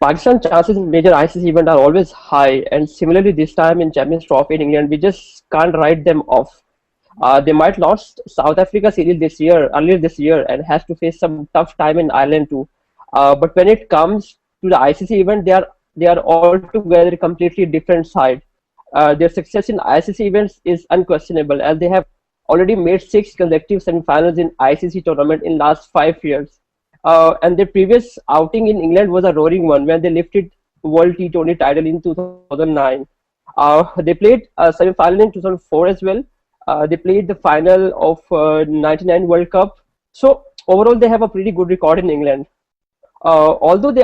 Pakistan chances in major ICC event are always high, and similarly this time in Champions Trophy in England, we just can't write them off. They might lost South Africa series earlier this year, and has to face some tough time in Ireland too. But when it comes to the ICC event, they are altogether completely different side. Their success in ICC events is unquestionable, as they have already made 6 consecutive semi-finals in ICC tournament in last 5 years. And their previous outing in England was a roaring one when they lifted World T20 title in 2009. They played a semi-final in 2004 as well. They played the final of '99 World Cup. So overall, they have a pretty good record in England. Although they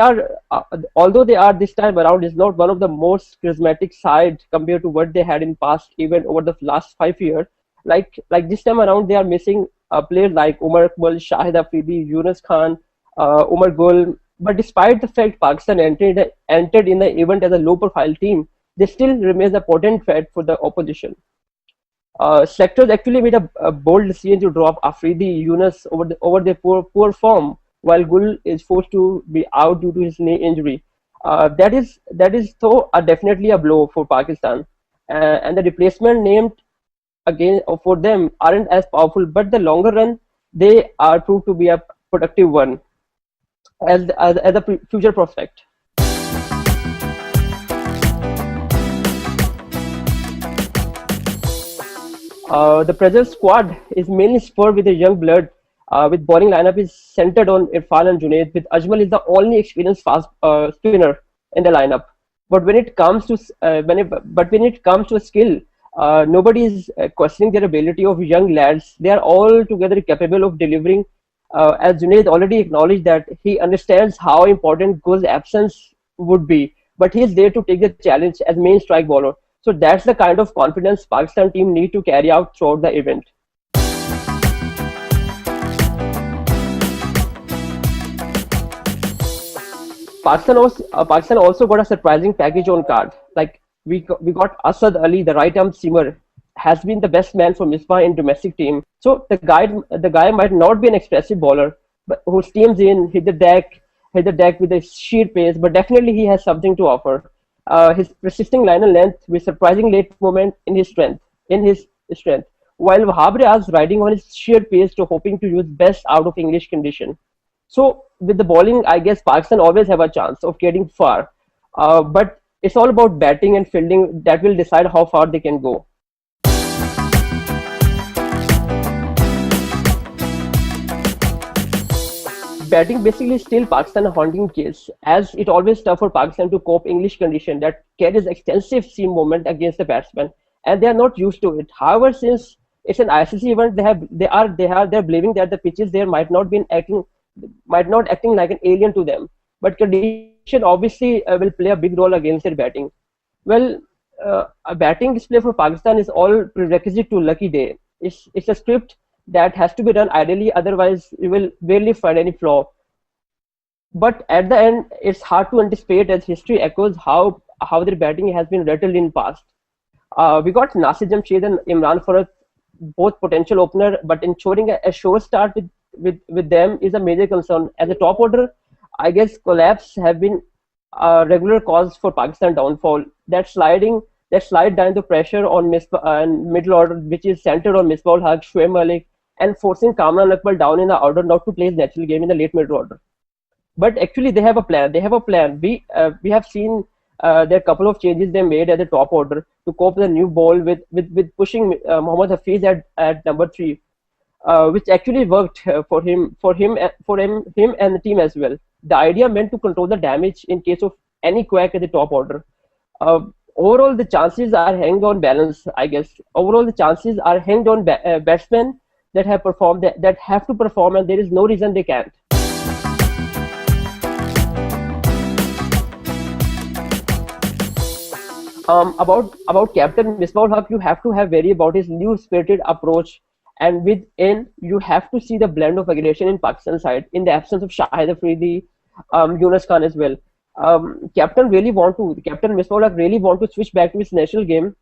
are this time around is not one of the most charismatic side compared to what they had in past, even over the last 5 years. Like this time around, they are missing players like Umar Farooq, Shahid Afridi, Yunus Khan, Umar Gul. But despite the fact Pakistan entered in the event as a low-profile team, they still remain a potent threat for the opposition. Selectors actually made a bold decision to drop Afridi, Yunus over their poor form, while Gul is forced to be out due to his knee injury. That is though definitely a blow for Pakistan, and the replacement named again for them aren't as powerful, but the longer run they are proved to be a productive one as a future prospect. The present squad is mainly spurred with a young blood, with bowling lineup is centered on Irfan and Junaid, with Ajmal is the only experienced fast spinner in the lineup. But when it comes to when it comes to a skill, nobody is questioning their ability of young lads. They are all together capable of delivering. As Junaid already acknowledged that he understands how important Gul's absence would be, but he is there to take the challenge as main strike bowler. So that's the kind of confidence Pakistan team need to carry out throughout the event. Pakistan also got a surprising package on card. Like we got Asad Ali, the right arm seamer, has been the best man for Misbah in domestic team. So the guy might not be an expressive bowler, but who steams in, hit the deck with a sheer pace, but definitely he has something to offer. His persisting liner length with surprising late movement in his strength, while Wahab Riaz riding on his sheer pace to hoping to use best out of English condition. So with the bowling, I guess Pakistan always have a chance of getting far, but it's all about batting and fielding that will decide how far they can go. Batting basically still Pakistan a haunting case, as it always tough for Pakistan to cope English condition that carries extensive seam movement against the batsman, and they are not used to it. However, since it's an ICC event, they're believing that the pitches there might not acting like an alien to them. But condition obviously will play a big role against their batting. Well, a batting display for Pakistan is all prerequisite to lucky day. It's a script that has to be done ideally, otherwise you will barely find any flaw. But at the end, it's hard to anticipate as history echoes how their batting has been rattled in past. We got Nasir Jamshed and Imran Farooq, both potential opener, but ensuring a sure start with them is a major concern. As a top order, I guess collapse have been a regular cause for Pakistan downfall. That slide down the pressure on and middle order, which is centered on Misbah Haq, Shoaib Malik, and forcing Kamran Akmal down in the order not to play his natural game in the late middle order. But actually, they have a plan. They have a plan. We have seen there are a couple of changes they made at the top order to cope with the new ball with pushing Mohammad Hafiz at number 3, which actually worked for him and the team as well. The idea meant to control the damage in case of any quack at the top order. Uh, Overall, the chances are hanged on balance. I guess overall the chances are hanged on batsmen that have to perform, and there is no reason they can't. About Captain Misbah Haq, you have to have worry about his new spirited approach, and within you have to see the blend of aggression in Pakistan side in the absence of Shahid Afridi, Yunus Khan as well. Captain Misbah Haq really want to switch back to his national game,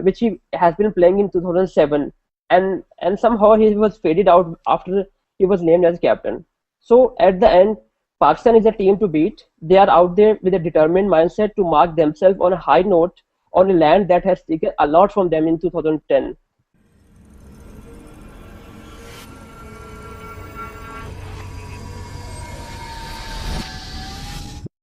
which he has been playing in 2007, and somehow he was faded out after he was named as captain. So at the end, Pakistan is a team to beat. They are out there with a determined mindset to mark themselves on a high note on a land that has taken a lot from them in 2010.